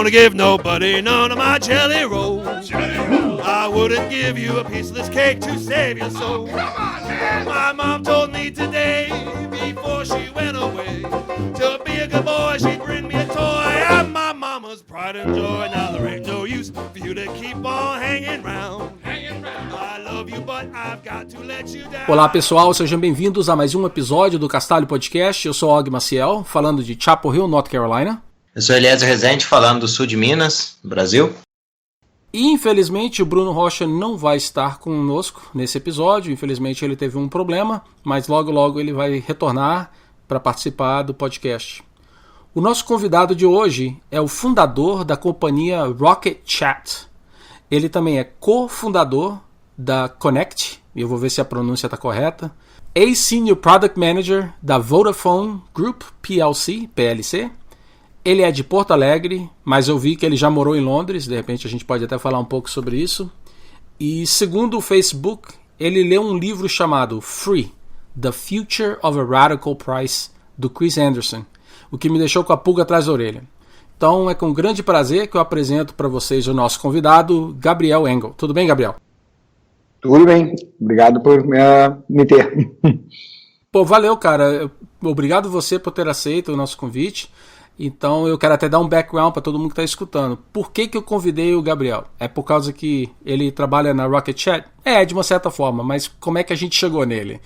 gonna give nobody none of my jelly rolls. I wouldn't give you a piece of this cake to save your soul. My mom told me today, before she went away, to be a good boy, she'd bring me a toy. I'm my mama's pride and joy. Now there ain't no use for you to keep on hanging round. I love you, but I've got to let you down. Olá pessoal, sejam bem-vindos a mais um episódio do Castalho Podcast. Eu sou Og Maciel, falando de Chapel Hill, North Carolina. Eu sou Eliezer Rezende, falando do sul de Minas, Brasil. E infelizmente o Bruno Rocha não vai estar conosco nesse episódio. Infelizmente ele teve um problema, mas logo ele vai retornar para participar do podcast. O nosso convidado de hoje é o fundador da companhia Rocket Chat. Ele também é cofundador da Connect, e eu vou ver se a pronúncia está correta, ex-Senior Product Manager da Vodafone Group PLC. Ele é de Porto Alegre, mas eu vi que ele já morou em Londres, de repente a gente pode até falar um pouco sobre isso. E segundo o Facebook, ele leu um livro chamado Free, The Future of a Radical Price, do Chris Anderson, o que me deixou com a pulga atrás da orelha. Então é com grande prazer que eu apresento para vocês o nosso convidado, Gabriel Engel. Tudo bem, Gabriel? Tudo bem, obrigado por me ter. Pô, valeu, cara. Obrigado você por ter aceito o nosso convite. Então eu quero até dar um background para todo mundo que está escutando. Por que eu convidei o Gabriel? É por causa que ele trabalha na Rocket Chat? É, de uma certa forma, mas como é que a gente chegou nele?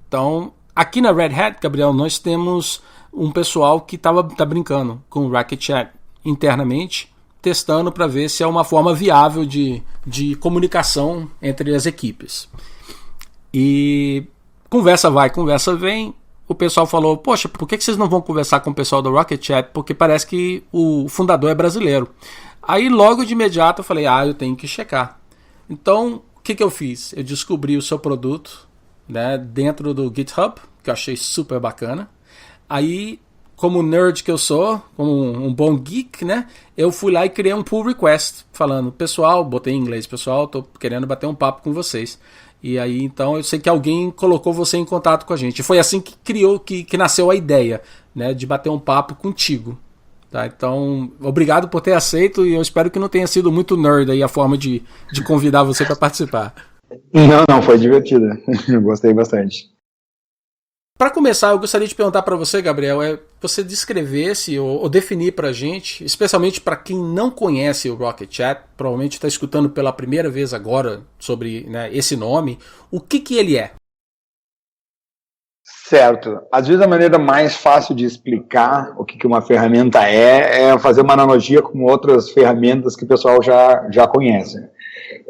Então, aqui na Red Hat, Gabriel, nós temos um pessoal que tá brincando com o Rocket Chat internamente, testando para ver se é uma forma viável de comunicação entre as equipes. E conversa vai, conversa vem. O pessoal falou, poxa, por que vocês não vão conversar com o pessoal do Rocket Chat? Porque parece que o fundador é brasileiro. Aí logo de imediato eu falei, eu tenho que checar. Então, o que eu fiz? Eu descobri o seu produto, né, dentro do GitHub, que eu achei super bacana. Aí, como nerd que eu sou, como um bom geek, né, eu fui lá e criei um pull request, falando, pessoal, botei em inglês, pessoal, tô querendo bater um papo com vocês. E aí, então, eu sei que alguém colocou você em contato com a gente. Foi assim que nasceu a ideia, né, de bater um papo contigo. Tá? Então, obrigado por ter aceito e eu espero que não tenha sido muito nerd aí a forma de convidar você para participar. Não, foi divertido. Eu gostei bastante. Para começar, eu gostaria de perguntar para você, Gabriel, você descrevesse ou definir para a gente, especialmente para quem não conhece o Rocket Chat, provavelmente está escutando pela primeira vez agora sobre, né, esse nome, o que ele é? Certo. Às vezes a maneira mais fácil de explicar o que uma ferramenta é fazer uma analogia com outras ferramentas que o pessoal já conhece.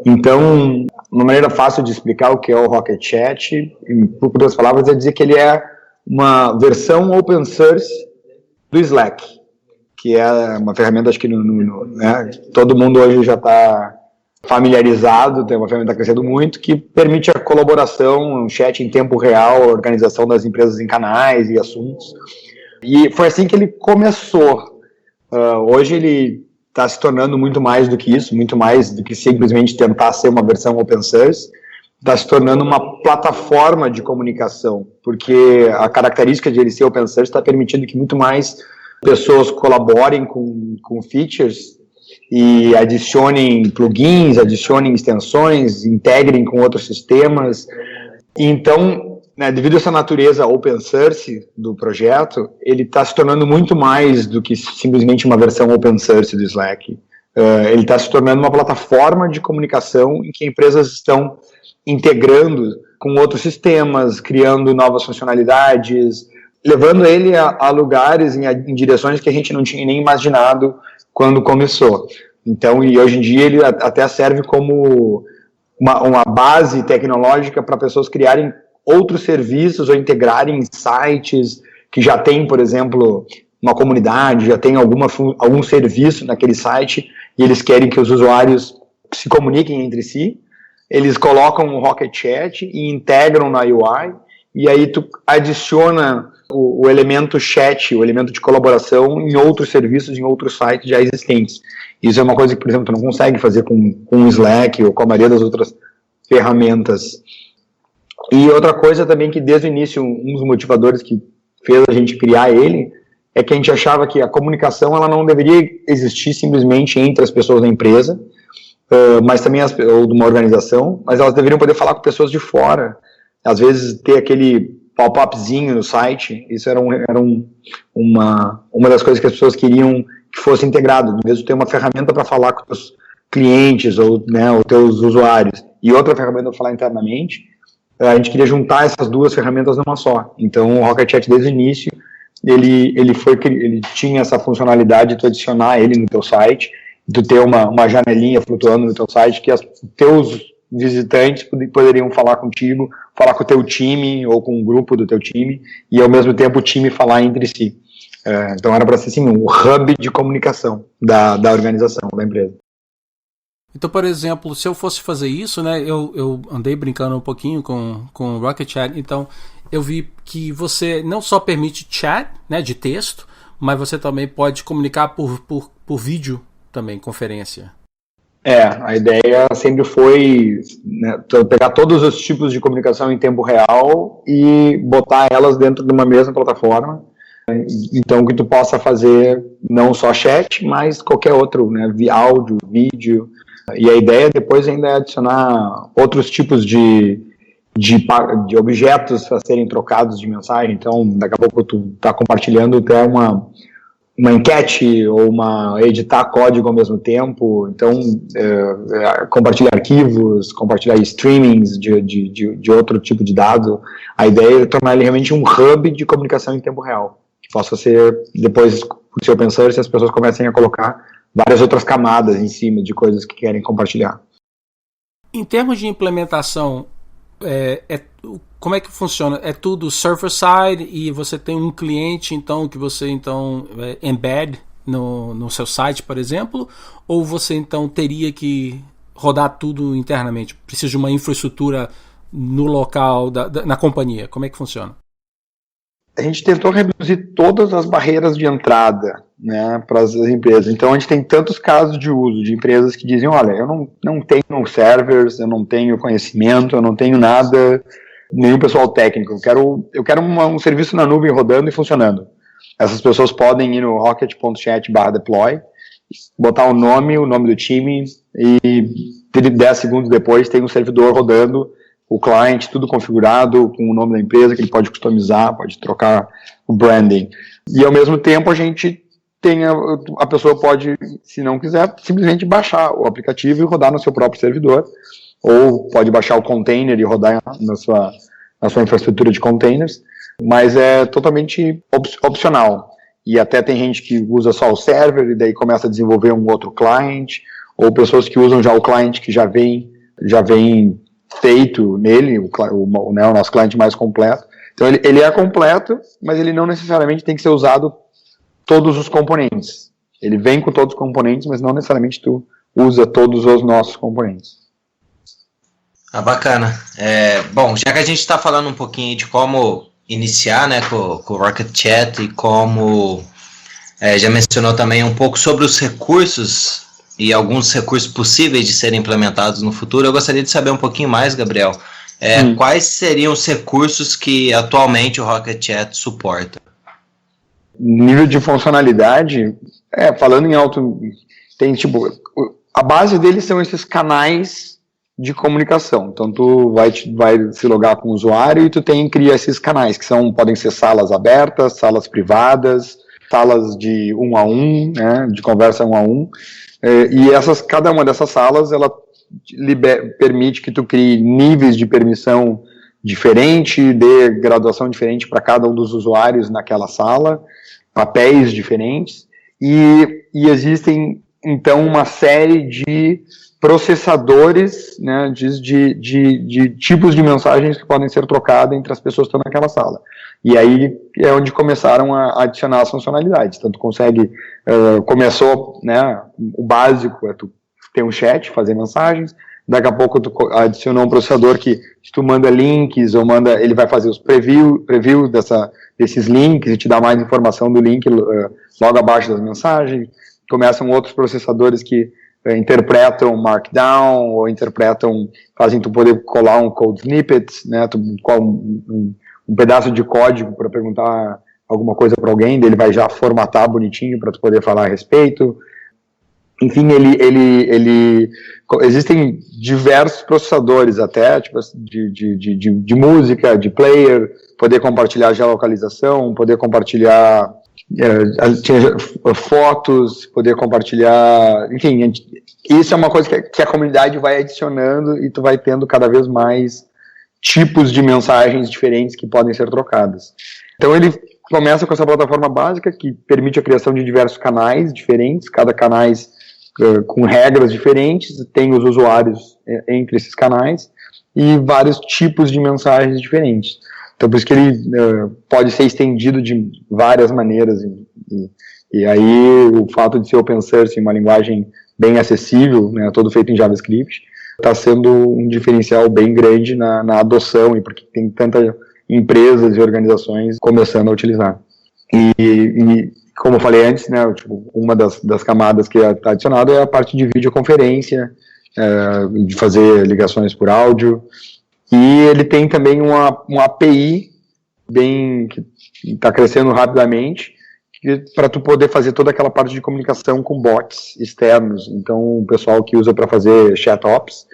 Então, uma maneira fácil de explicar o que é o Rocket Chat, por outras palavras, é dizer que ele é uma versão open source do Slack, que é uma ferramenta, acho que né, todo mundo hoje já está familiarizado, tem uma ferramenta crescendo muito, que permite a colaboração, um chat em tempo real, a organização das empresas em canais e assuntos. E foi assim que ele começou. Hoje ele está se tornando muito mais do que isso, muito mais do que simplesmente tentar ser uma versão open source, está se tornando uma plataforma de comunicação, porque a característica de ele ser open source está permitindo que muito mais pessoas colaborem com features e adicionem plugins, adicionem extensões, integrem com outros sistemas. Então, né, devido a essa natureza open source do projeto, ele está se tornando muito mais do que simplesmente uma versão open source do Slack. Ele está se tornando uma plataforma de comunicação em que empresas estão integrando com outros sistemas, criando novas funcionalidades, levando ele a lugares, em direções que a gente não tinha nem imaginado quando começou. Então, e hoje em dia ele até serve como uma base tecnológica para pessoas criarem outros serviços ou integrarem sites que já tem, por exemplo, uma comunidade, já tem algum serviço naquele site e eles querem que os usuários se comuniquem entre si. Eles colocam o Rocket Chat e integram na UI e aí tu adiciona o elemento chat, o elemento de colaboração em outros serviços, em outros sites já existentes. Isso é uma coisa que, por exemplo, tu não consegue fazer com o Slack ou com a maioria das outras ferramentas. E outra coisa também que desde o início, um dos motivadores que fez a gente criar ele, é que a gente achava que a comunicação ela não deveria existir simplesmente entre as pessoas da empresa, mas também ou de uma organização, mas elas deveriam poder falar com pessoas de fora. Às vezes ter aquele pop-upzinho no site, isso era uma das coisas que as pessoas queriam que fosse integrado, mesmo ter uma ferramenta para falar com os clientes ou, né, os teus usuários e outra ferramenta para falar internamente. A gente queria juntar essas duas ferramentas numa só. Então o Rocket Chat desde o início ele tinha essa funcionalidade de tu adicionar ele no teu site, de tu ter uma janelinha flutuando no teu site que os teus visitantes poderiam falar contigo, falar com o teu time ou com um grupo do teu time e ao mesmo tempo o time falar entre si. Então era para ser assim, um hub de comunicação da organização, da empresa. Então, por exemplo, se eu fosse fazer isso, né, eu andei brincando um pouquinho com o Rocket Chat, então eu vi que você não só permite chat, né, de texto, mas você também pode comunicar por vídeo também, conferência. A ideia sempre foi, né, pegar todos os tipos de comunicação em tempo real e botar elas dentro de uma mesma plataforma. Então, que tu possa fazer não só chat, mas qualquer outro, né, áudio, vídeo. E a ideia depois ainda é adicionar outros tipos de objetos a serem trocados de mensagem. Então, daqui a pouco tu está compartilhando até uma enquete ou editar código ao mesmo tempo. Então, compartilhar arquivos, compartilhar streamings de outro tipo de dado. A ideia é tornar ele realmente um hub de comunicação em tempo real, que possa ser, depois, por seu pensar, se as pessoas comecem a colocar várias outras camadas em cima de coisas que querem compartilhar. Em termos de implementação, como é que funciona? É tudo server-side e você tem um cliente então que você embed no seu site, por exemplo? Ou você então teria que rodar tudo internamente? Precisa de uma infraestrutura no local, na companhia? Como é que funciona? A gente tentou reduzir todas as barreiras de entrada, né, para as empresas. Então a gente tem tantos casos de uso de empresas que dizem, olha, eu não tenho servers, eu não tenho conhecimento, eu não tenho nada, nenhum pessoal técnico, eu quero um serviço na nuvem rodando e funcionando. Essas pessoas podem ir no rocket.chat/deploy, botar o nome do time e 10 segundos depois tem um servidor rodando, o cliente, tudo configurado com o nome da empresa, que ele pode customizar, pode trocar o branding. E ao mesmo tempo a pessoa pode, se não quiser, simplesmente baixar o aplicativo e rodar no seu próprio servidor, ou pode baixar o container e rodar na sua infraestrutura de containers, mas é totalmente opcional. E até tem gente que usa só o server e daí começa a desenvolver um outro client, ou pessoas que usam já o client que já vem feito nele, o nosso cliente mais completo. Então ele é completo, mas ele não necessariamente tem que ser usado todos os componentes. Ele vem com todos os componentes, mas não necessariamente tu usa todos os nossos componentes. Bacana. Bom, já que a gente está falando um pouquinho de como iniciar, né, com o Rocket Chat e como já mencionou também um pouco sobre os recursos e alguns recursos possíveis de serem implementados no futuro, eu gostaria de saber um pouquinho mais, Gabriel, quais seriam os recursos que atualmente o Rocket Chat suporta? Nível de funcionalidade, falando em alto, tem a base deles são esses canais de comunicação. Então tu vai se logar com o usuário e tu cria esses canais, que podem ser salas abertas, salas privadas, salas de 1 a 1, né, de conversa 1 a 1. E cada uma dessas salas, ela permite que tu crie níveis de permissão diferente, dê graduação diferente para cada um dos usuários naquela sala, papéis diferentes, e existem, então, uma série de processadores, né, de tipos de mensagens que podem ser trocadas entre as pessoas que estão naquela sala. E aí é onde começaram a adicionar as funcionalidades. Então, tu consegue, começou, né, o básico é tu ter um chat, fazer mensagens, daqui a pouco tu adicionou um processador que, se tu manda links, ele vai fazer os preview desses links e te dá mais informação do link logo abaixo das mensagens. Começam outros processadores que interpretam Markdown, ou fazem tu poder colar um code snippet, né, um pedaço de código para perguntar alguma coisa para alguém, ele vai já formatar bonitinho para tu poder falar a respeito. Enfim, existem diversos processadores até, tipo, de música, de player, poder compartilhar geolocalização, poder compartilhar fotos, poder compartilhar, enfim, isso é uma coisa que a comunidade vai adicionando e tu vai tendo cada vez mais tipos de mensagens diferentes que podem ser trocadas. Então ele começa com essa plataforma básica que permite a criação de diversos canais diferentes, cada canais com regras diferentes, tem os usuários entre esses canais e vários tipos de mensagens diferentes. Então, por isso que ele pode ser estendido de várias maneiras. E aí, o fato de ser open source, uma linguagem bem acessível, né, todo feito em JavaScript, está sendo um diferencial bem grande na adoção, e porque tem tantas empresas e organizações começando a utilizar. E como eu falei antes, né, tipo, uma das camadas que está adicionada é a parte de videoconferência, de fazer ligações por áudio, e ele tem também uma API que está crescendo rapidamente, para tu poder fazer toda aquela parte de comunicação com bots externos. Então, o pessoal que usa para fazer chat-ops,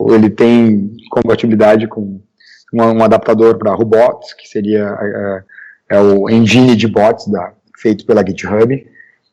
ele tem compatibilidade com um adaptador para robots, que seria o engine de bots feito pela GitHub,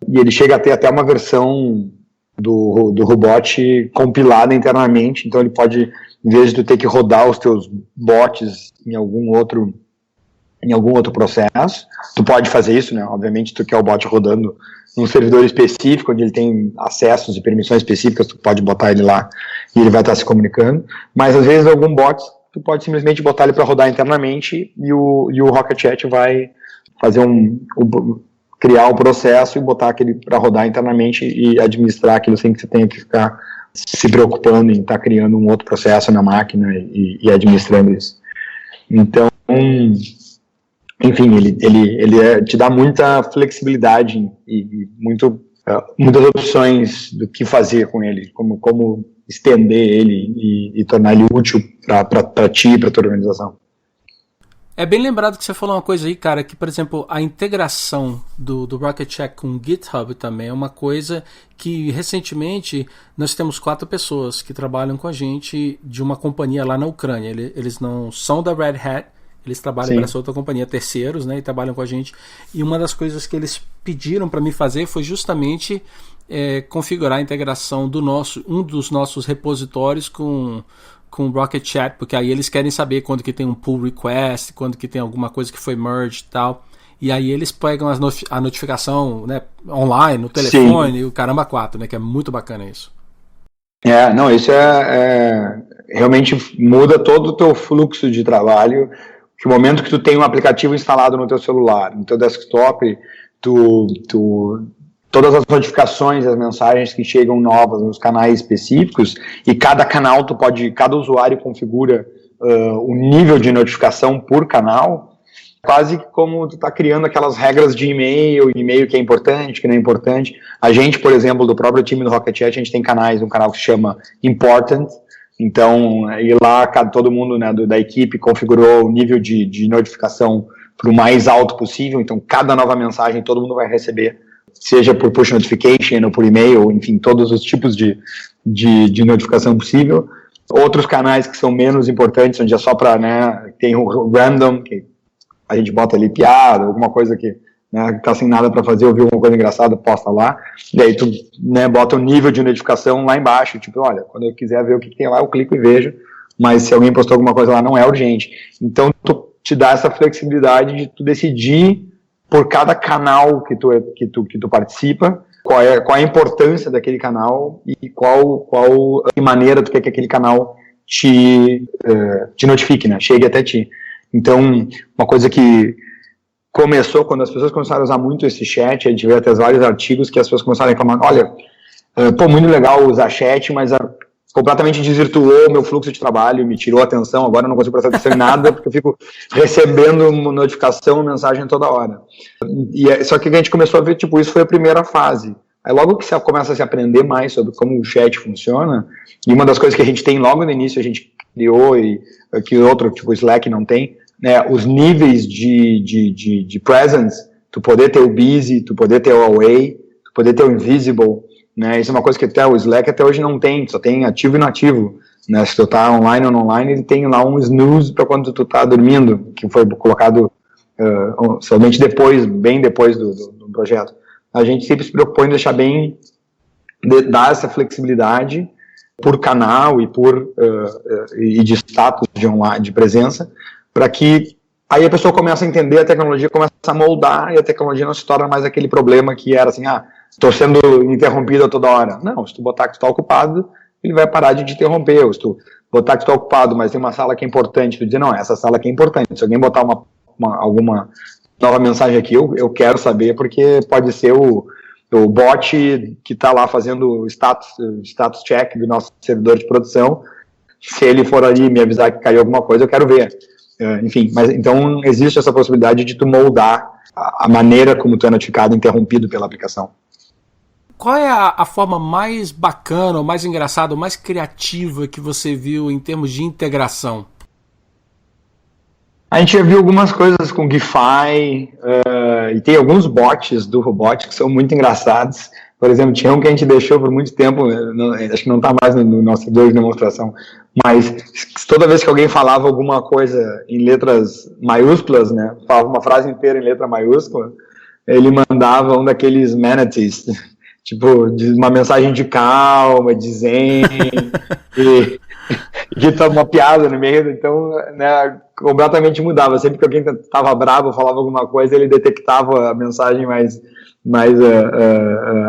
e ele chega a ter até uma versão do robot compilada internamente, então ele pode, em vez de tu ter que rodar os teus bots em algum outro processo, tu pode fazer isso, né? Obviamente, tu quer o bot rodando num servidor específico, onde ele tem acessos e permissões específicas, tu pode botar ele lá e ele vai estar se comunicando, mas às vezes algum bot, tu pode simplesmente botar ele para rodar internamente e o Rocket Chat vai fazer criar o processo e botar aquele para rodar internamente e administrar aquilo sem que você tenha que ficar se preocupando em estar criando um outro processo na máquina e administrando isso. Então, enfim, ele te dá muita flexibilidade e muitas opções do que fazer com ele, como estender ele e tornar ele útil para ti e para tua organização. É bem lembrado que você falou uma coisa aí, cara, que, por exemplo, a integração do Rocket Chat com o GitHub também é uma coisa que, recentemente, nós temos 4 pessoas que trabalham com a gente de uma companhia lá na Ucrânia. Eles não são da Red Hat, eles trabalham para essa outra companhia, terceiros, né, e trabalham com a gente. E uma das coisas que eles pediram para mim fazer foi justamente configurar a integração um dos nossos repositórios com o Rocket Chat, porque aí eles querem saber quando que tem um pull request, quando que tem alguma coisa que foi merged e tal, e aí eles pegam a notificação, né, online, no telefone, o caramba 4, né, que é muito bacana isso. Não, isso realmente muda todo o teu fluxo de trabalho, que o momento que tu tem um aplicativo instalado no teu celular, no teu desktop, todas as notificações, as mensagens que chegam novas nos canais específicos, e cada usuário configura o nível de notificação por canal, quase como tu está criando aquelas regras de e-mail que é importante, que não é importante. A gente, por exemplo, do próprio time do Rocket Chat, a gente tem um canal que se chama Important, então, e lá todo mundo, né, da equipe configurou o nível de notificação para o mais alto possível, então cada nova mensagem todo mundo vai receber, seja por push notification ou por e-mail, enfim, todos os tipos de notificação possível. Outros canais que são menos importantes, onde é só para, né, tem o random, que a gente bota ali piada, alguma coisa que, né, tá sem nada para fazer, ouviu alguma coisa engraçada, posta lá, e aí tu, né, bota o nível de notificação lá embaixo, tipo, olha, quando eu quiser ver o que tem lá, eu clico e vejo, mas se alguém postou alguma coisa lá, não é urgente. Então, tu te dá essa flexibilidade de tu decidir por cada canal que tu participa, qual é a importância daquele canal e qual maneira tu quer que aquele canal te notifique, né, chegue até ti. Então, uma coisa que começou, quando as pessoas começaram a usar muito esse chat, a gente vê até vários artigos que as pessoas começaram a reclamar, olha, muito legal usar chat, mas completamente desvirtuou o meu fluxo de trabalho, me tirou a atenção, agora eu não consigo prestar atenção em nada, porque eu fico recebendo notificação, mensagem toda hora. Só que a gente começou a ver, tipo, isso foi a primeira fase. Aí logo que você começa a se aprender mais sobre como o chat funciona, e uma das coisas que a gente tem logo no início, a gente criou, e que outro, tipo, Slack não tem, né, os níveis de presence tu poder ter o busy, tu poder ter o away, tu poder ter o invisible, né? Isso é uma coisa que até o Slack até hoje não tem, só tem ativo e inativo, né? Se tu tá online ou não online, ele tem lá um snooze para quando tu tá dormindo, que foi colocado somente depois, bem depois do projeto. A gente sempre se preocupou em deixar bem, dar essa flexibilidade por canal e de status de online, de presença, para que aí a pessoa começa a entender, a tecnologia começa a moldar e a tecnologia não se torna mais aquele problema que era assim, estou sendo interrompido a toda hora. Não, se tu botar que tu está ocupado, ele vai parar de te interromper. Ou se tu botar que tu está ocupado, mas tem uma sala que é importante, tu dizer, não, essa sala aqui é importante. Se alguém botar alguma nova mensagem aqui, eu quero saber, porque pode ser o bot que está lá fazendo o status check do nosso servidor de produção. Se ele for ali me avisar que caiu alguma coisa, eu quero ver. Enfim, mas então existe essa possibilidade de tu moldar a maneira como tu é notificado, interrompido pela aplicação. Qual é a forma mais bacana, ou mais engraçada, ou mais criativa que você viu em termos de integração? A gente já viu algumas coisas com GIFI, e tem alguns bots do Robot que são muito engraçados. Por exemplo, tinha um que a gente deixou por muito tempo, acho que não está mais no nosso servidor de demonstração, mas toda vez que alguém falava alguma coisa em letras maiúsculas, né, falava uma frase inteira em letra maiúscula, ele mandava um daqueles manatees, tipo, uma mensagem de calma, de zen, e uma piada no meio, então, né, completamente mudava. Sempre que alguém estava bravo, falava alguma coisa, ele detectava a mensagem mais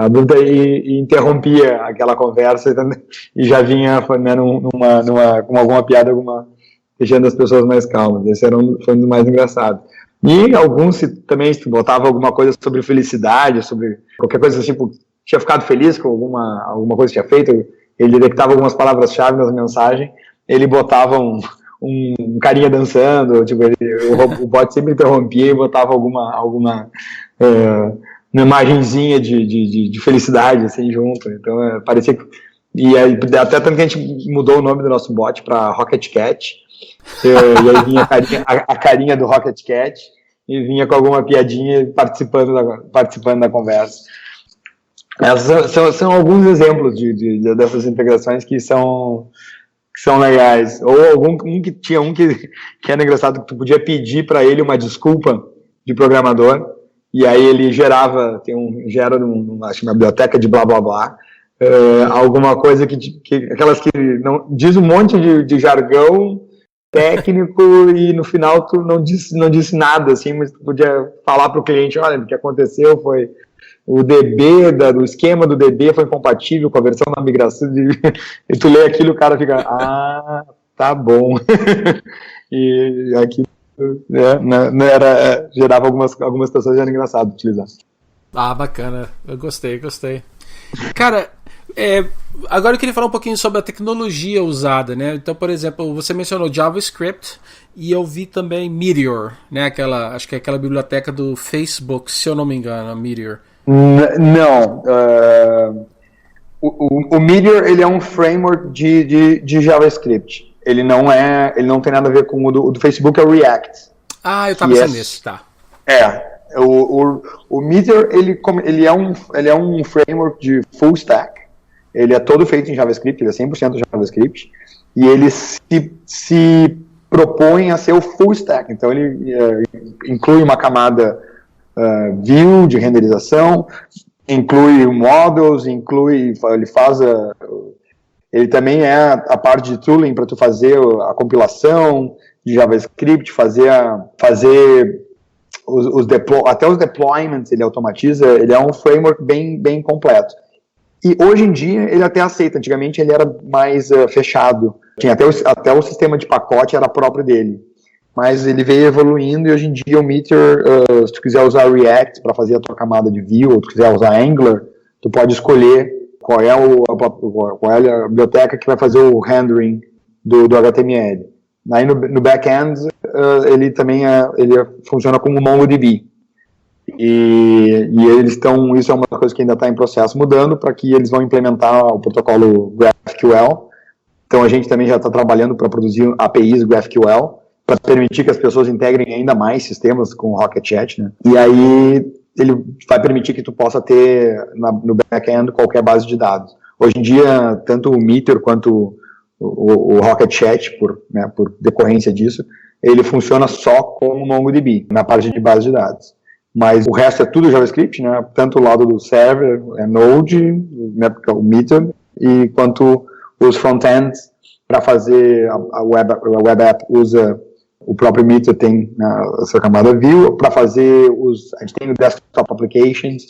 adulta e interrompia aquela conversa e já vinha, né, com alguma piada, deixando as pessoas mais calmas. Esse foi um dos mais engraçados. E alguns também botavam alguma coisa sobre felicidade, sobre qualquer coisa assim, tipo, tinha ficado feliz com alguma coisa que tinha feito, ele detectava algumas palavras-chave nas mensagens, ele botava um carinha dançando, tipo, o bot sempre interrompia e botava alguma uma imagenzinha de felicidade, assim, junto. Então, parecia que... E aí, até tanto que a gente mudou o nome do nosso bot para Rocket Cat, e aí vinha a carinha do Rocket Cat, e vinha com alguma piadinha participando da conversa. São alguns exemplos dessas integrações que são legais. Ou tinha um que era engraçado, que tu podia pedir para ele uma desculpa de programador, e aí ele gera uma biblioteca de blá blá blá, alguma coisa aquelas que não diz um monte de jargão técnico e no final tu não disse nada, assim, mas tu podia falar para o cliente, olha, o que aconteceu foi o DB, o esquema do DB foi incompatível com a versão da migração, e tu lê aquilo, o cara fica, tá bom. E aqui gerava algumas situações que eram engraçado de utilizar. Bacana, eu gostei. Cara, agora eu queria falar um pouquinho sobre a tecnologia usada, né? Então, por exemplo, você mencionou JavaScript e eu vi também Meteor, né? Acho que é aquela biblioteca do Facebook, se eu não me engano, Meteor. Não, o Meteor, ele é um framework de JavaScript. Ele não tem nada a ver com o do Facebook, é o React. Eu tava pensando nisso, tá. O Meteor, ele é um framework de full stack. Ele é todo feito em JavaScript, ele é 100% JavaScript, e ele se propõe a ser o full stack. Então ele inclui uma camada view de renderização, inclui models, ele também é a parte de tooling para tu fazer a compilação de JavaScript, fazer até os deployments ele automatiza. Ele é um framework bem completo. E hoje em dia ele até aceita. Antigamente ele era mais fechado. Tinha até o sistema de pacote era próprio dele. Mas ele veio evoluindo e hoje em dia o Meteor, se tu quiser usar React para fazer a tua camada de view, ou tu quiser usar Angular, tu pode escolher qual é a biblioteca que vai fazer o rendering do HTML. Aí no back-end ele também funciona como MongoDB. E eles estão, isso é uma coisa que ainda está em processo mudando, para que eles vão implementar o protocolo GraphQL. Então a gente também já está trabalhando para produzir APIs GraphQL, para permitir que as pessoas integrem ainda mais sistemas com o Rocket Chat, né? E aí ele vai permitir que tu possa ter no back-end qualquer base de dados. Hoje em dia, tanto o Meteor quanto o Rocket Chat, por decorrência disso, ele funciona só com o MongoDB, na parte de base de dados. Mas o resto é tudo JavaScript, né? Tanto o lado do server, Node, né, o Meteor, e quanto os front-ends para fazer a web app usa o próprio Meteor, tem essa camada Vue. Para fazer a gente tem o desktop applications,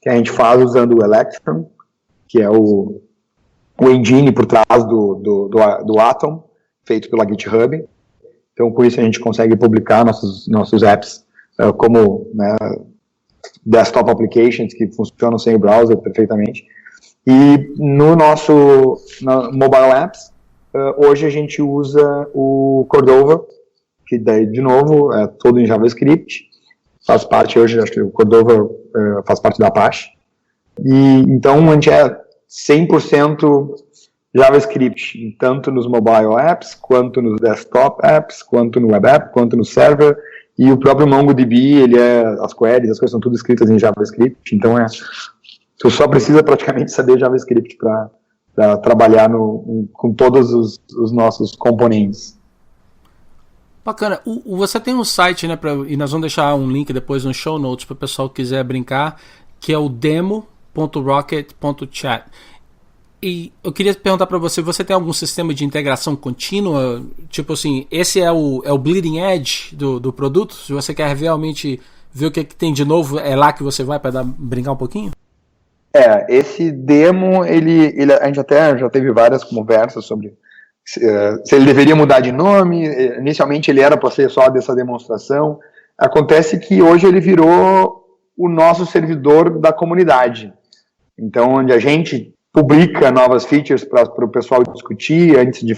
que a gente faz usando o Electron, que é o engine por trás do Atom, feito pela GitHub. Então, com isso, a gente consegue publicar nossos apps como, né, desktop applications que funcionam sem o browser perfeitamente. E no mobile apps, hoje a gente usa o Cordova, que daí, de novo, é todo em JavaScript. Faz parte hoje, acho que o Cordova faz parte da Apache. E então a gente é 100% JavaScript, tanto nos mobile apps, quanto nos desktop apps, quanto no web app, quanto no server. E o próprio MongoDB, as queries, as coisas são tudo escritas em JavaScript. Então tu só precisa praticamente saber JavaScript para trabalhar com todos os nossos componentes. Bacana. Você tem um site, né, e nós vamos deixar um link depois no show notes para o pessoal que quiser brincar, que é o demo.rocket.chat. E eu queria perguntar para você tem algum sistema de integração contínua? Tipo assim, esse é o bleeding edge do produto? Se você quer realmente ver o que tem de novo, é lá que você vai para brincar um pouquinho? Esse demo, a gente até já teve várias conversas sobre se ele deveria mudar de nome. Inicialmente ele era para ser só dessa demonstração. Acontece que hoje ele virou o nosso servidor da comunidade. Então, onde a gente publica novas features para o pessoal discutir antes de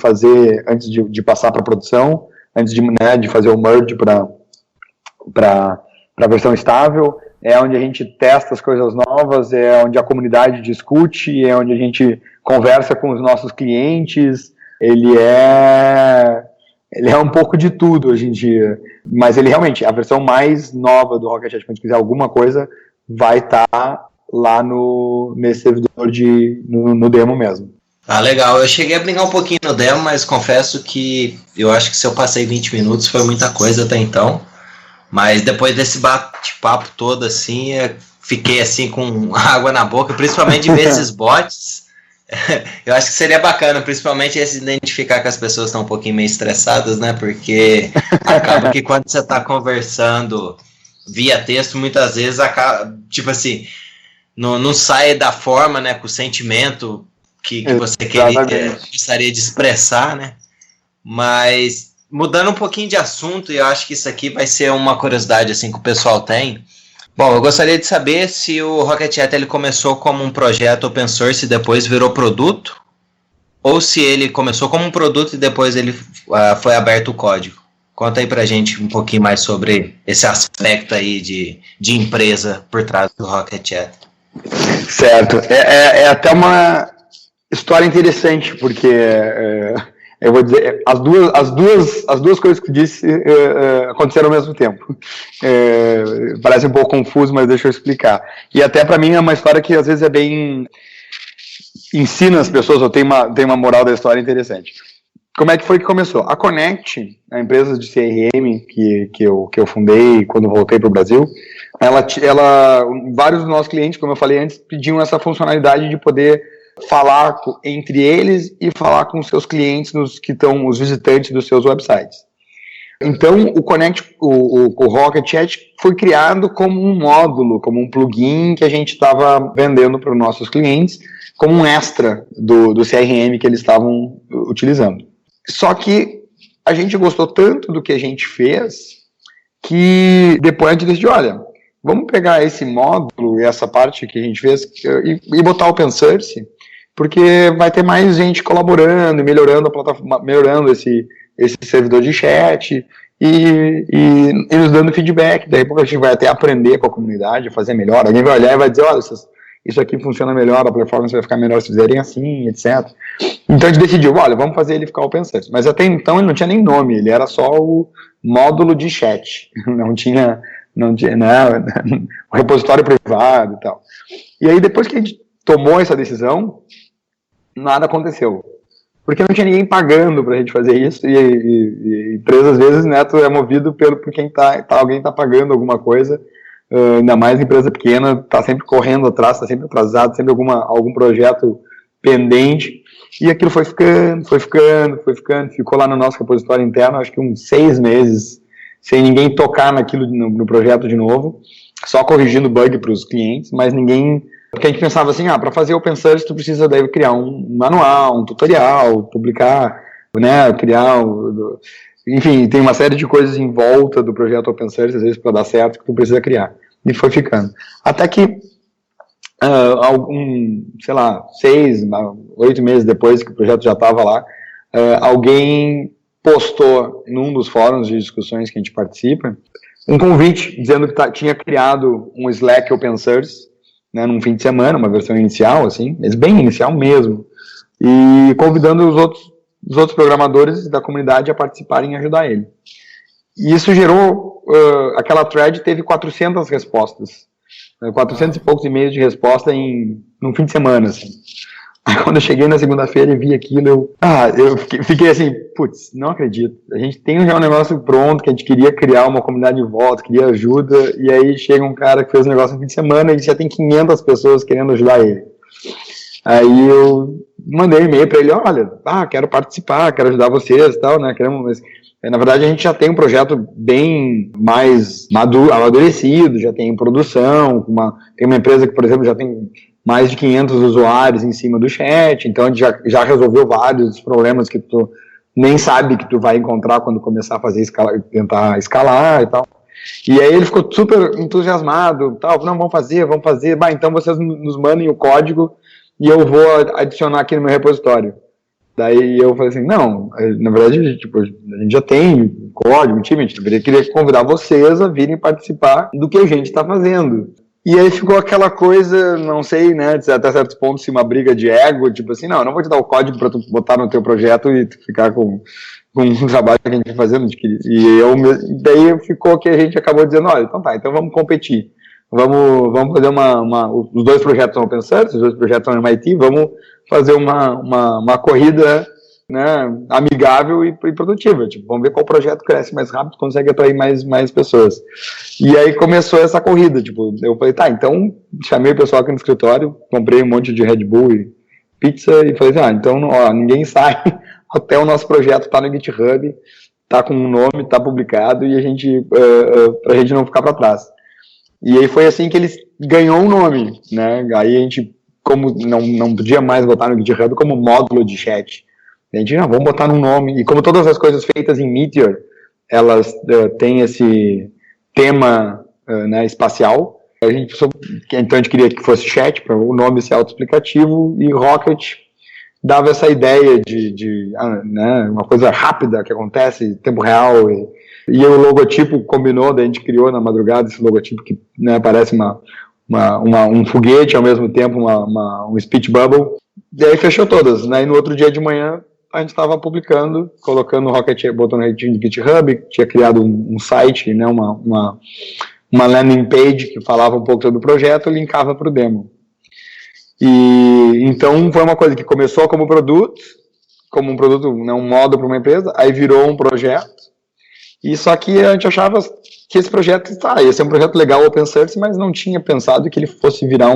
passar para produção, antes de fazer o merge para a versão estável. É onde a gente testa as coisas novas, é onde a comunidade discute, é onde a gente conversa com os nossos clientes. Ele é um pouco de tudo hoje em dia, mas ele realmente, a versão mais nova do Rocket Chat, quando quiser alguma coisa, vai estar lá nesse servidor no demo mesmo. Ah, legal. Eu cheguei a brincar um pouquinho no demo, mas confesso que eu acho que se eu passei 20 minutos foi muita coisa até então. Mas depois desse bate-papo todo, assim, fiquei assim com água na boca, principalmente de ver esses bots. Eu acho que seria bacana, principalmente esse identificar que as pessoas estão um pouquinho meio estressadas, né? Porque acaba que quando você está conversando via texto, muitas vezes acaba, tipo assim, não sai da forma, né? Com o sentimento que você gostaria de expressar, né? Mas mudando um pouquinho de assunto, e eu acho que isso aqui vai ser uma curiosidade assim que o pessoal tem. Bom, eu gostaria de saber se o Rocket Chat ele começou como um projeto open source e depois virou produto, ou se ele começou como um produto e depois ele foi aberto o código. Conta aí pra gente um pouquinho mais sobre esse aspecto aí de empresa por trás do Rocket Chat. Certo. É até uma história interessante, porque eu vou dizer, as duas coisas que eu disse aconteceram ao mesmo tempo. Parece um pouco confuso, mas deixa eu explicar. E até para mim é uma história que às vezes é bem... ensina as pessoas, ou tem uma moral da história interessante. Como é que foi que começou? A Connect, a empresa de CRM que eu fundei quando voltei para o Brasil, vários dos nossos clientes, como eu falei antes, pediam essa funcionalidade de poder falar entre eles e falar com seus clientes, que estão os visitantes dos seus websites. Então, o Connect, o Rocket Chat foi criado como um módulo, como um plugin que a gente estava vendendo para os nossos clientes, como um extra do CRM que eles estavam utilizando. Só que a gente gostou tanto do que a gente fez que depois a gente decidiu, olha, vamos pegar esse módulo e essa parte que a gente fez e botar open source, porque vai ter mais gente colaborando e melhorando a plataforma, melhorando esse servidor de chat e nos dando feedback. Daí a gente vai até aprender com a comunidade, fazer melhor. Alguém vai olhar e vai dizer, olha, isso aqui funciona melhor, a performance vai ficar melhor se fizerem assim, etc. Então a gente decidiu, olha, vamos fazer ele ficar open source. Mas até então ele não tinha nem nome, ele era só o módulo de chat, não tinha o repositório privado e tal. E aí depois que a gente tomou essa decisão, nada aconteceu. Porque não tinha ninguém pagando pra gente fazer isso, e empresa, às vezes, né, tu é movido por quem alguém tá pagando alguma coisa, ainda mais empresa pequena, tá sempre correndo atrás, tá sempre atrasado, sempre algum projeto pendente, e aquilo foi ficando, ficou lá no nosso repositório interno, acho que uns 6 meses, sem ninguém tocar naquilo no projeto de novo, só corrigindo bug para os clientes, mas ninguém... Porque a gente pensava assim, para fazer open source tu precisa daí criar um manual, um tutorial, publicar, né, enfim, tem uma série de coisas em volta do projeto open source, às vezes para dar certo, que tu precisa criar. E foi ficando. Até que, 6, 8 meses depois que o projeto já estava lá, alguém postou num dos fóruns de discussões que a gente participa, um convite dizendo que tinha criado um Slack open source, né, num fim de semana, uma versão inicial, assim, mas bem inicial mesmo, e convidando os outros programadores da comunidade a participarem e ajudar ele. E isso gerou, aquela thread teve 400 respostas, 400 e poucos e-mails de resposta num fim de semana, assim. Aí quando eu cheguei na segunda-feira e vi aquilo, eu fiquei assim, putz, não acredito. A gente tem já um negócio pronto, que a gente queria criar uma comunidade de volta, queria ajuda, e aí chega um cara que fez um negócio no fim de semana e já tem 500 pessoas querendo ajudar ele. Aí eu mandei um e-mail para ele, olha, quero participar, quero ajudar vocês e tal, né, mas na verdade a gente já tem um projeto bem mais amadurecido, já tem produção, tem uma empresa que, por exemplo, já tem mais de 500 usuários em cima do chat, então a gente já resolveu vários problemas que tu nem sabe que tu vai encontrar quando começar a fazer tentar escalar e tal. E aí ele ficou super entusiasmado, tal, não, vamos fazer, então vocês nos mandem o código e eu vou adicionar aqui no meu repositório. Daí eu falei assim, não, na verdade, tipo, a gente já tem código, time, a gente queria convidar vocês a virem participar do que a gente está fazendo. E aí ficou aquela coisa, não sei, né, até certos pontos, uma briga de ego, tipo assim, não, eu não vou te dar o código para tu botar no teu projeto e tu ficar com um trabalho que a gente vai fazendo. E daí ficou que a gente acabou dizendo, olha, então vamos competir. Vamos fazer os 2 projetos são open source, os 2 projetos são MIT, vamos fazer uma corrida, né, amigável e produtiva. Tipo, vamos ver qual projeto cresce mais rápido, consegue atrair mais pessoas. E aí começou essa corrida. Tipo, eu falei, então chamei o pessoal aqui no escritório, comprei um monte de Red Bull e pizza e falei, então ninguém sai até o nosso projeto tá no GitHub, tá com um nome, tá publicado e a gente, pra gente não ficar para trás. E aí foi assim que ele ganhou um nome, né? Aí a gente, como não podia mais botar no GitHub como módulo de chat, a gente, vamos botar num nome. E como todas as coisas feitas em Meteor, elas têm esse tema né, espacial, então a gente queria que fosse chat, para o nome ser autoexplicativo, e Rocket dava essa ideia de né, uma coisa rápida que acontece em tempo real, e o logotipo combinou, daí a gente criou na madrugada esse logotipo que, né, parece um foguete, ao mesmo tempo um speech bubble, e aí fechou todas, né, e no outro dia de manhã a gente estava publicando, colocando o Rocket, botando no GitHub, tinha criado um site, né, uma landing page que falava um pouco sobre o projeto e linkava para o demo. E então foi uma coisa que começou como um produto, né, um módulo para uma empresa, aí virou um projeto, e só que a gente achava que esse projeto ia ser um projeto legal open source, mas não tinha pensado que ele fosse virar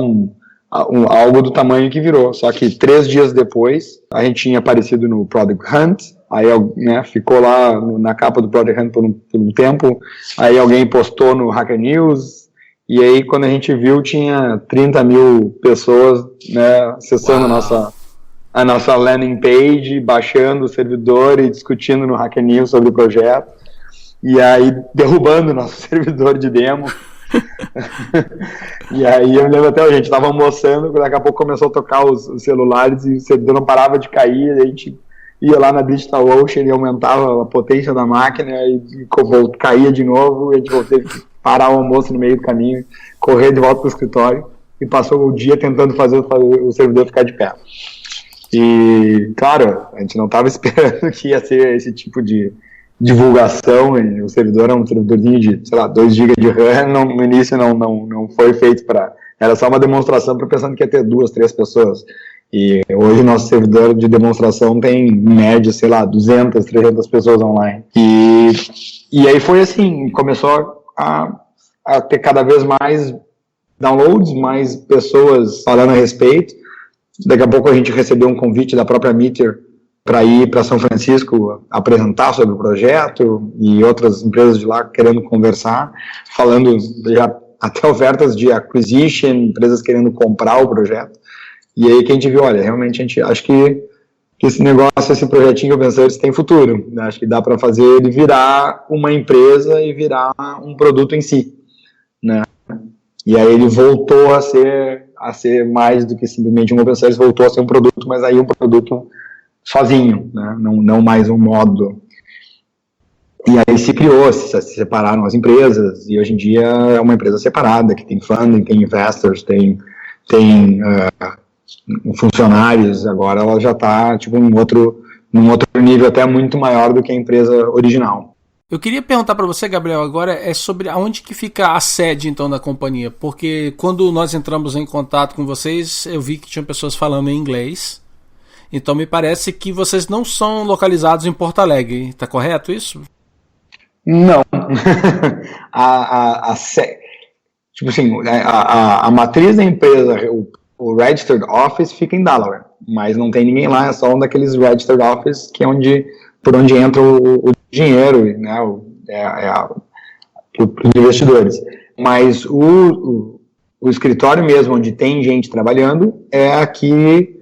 algo do tamanho que virou. Só que 3 dias depois, a gente tinha aparecido no Product Hunt, aí, né, ficou lá na capa do Product Hunt por um tempo, aí alguém postou no Hacker News, e aí quando a gente viu, tinha 30 mil pessoas, né, acessando a nossa landing page, baixando o servidor e discutindo no Hacker News sobre o projeto, e aí derrubando o nosso servidor de demo. E aí eu lembro até, a gente estava almoçando, daqui a pouco começou a tocar os celulares e o servidor não parava de cair, a gente ia lá na DigitalOcean e aumentava a potência da máquina e caía de novo, e a gente teve que parar o almoço no meio do caminho, correr de volta para o escritório. e passou o dia tentando fazer o servidor ficar de pé. E, claro, a gente não estava esperando que ia ser esse tipo de divulgação, e o servidor é um servidorzinho de, sei lá, 2 GB de RAM, no início não foi feito para... Era só uma demonstração para pensando que ia ter 2, 3 pessoas. E hoje nosso servidor de demonstração tem, em média, sei lá, 200, 300 pessoas online. E aí foi assim, começou a ter cada vez mais downloads, mais pessoas falando a respeito. Daqui a pouco a gente recebeu um convite da própria Meteor para ir para São Francisco apresentar sobre o projeto, e outras empresas de lá querendo conversar, falando já até ofertas de acquisition, empresas querendo comprar o projeto. E aí que a gente viu, olha, realmente a gente acho que esse negócio, esse projetinho Open Source tem futuro, né? Acho que dá para fazer ele virar uma empresa e virar um produto em si, né? E aí ele voltou a ser mais do que simplesmente um Open Source, voltou a ser um produto, mas aí um produto sozinho, né? Não mais um módulo. E aí se criou, se separaram as empresas, e hoje em dia é uma empresa separada, que tem funding, tem investors, tem funcionários. Agora ela já está tipo, num outro nível até muito maior do que a empresa original. Eu queria perguntar para você, Gabriel, agora é sobre aonde que fica a sede, então, da companhia, porque quando nós entramos em contato com vocês, eu vi que tinham pessoas falando em inglês, então me parece que vocês não são localizados em Porto Alegre, tá correto isso? Não. Tipo assim, a matriz da empresa, o Registered Office fica em Delaware, mas não tem ninguém lá, é só um daqueles Registered Office que é por onde entra o dinheiro, né, os investidores. Mas o escritório mesmo, onde tem gente trabalhando, é aqui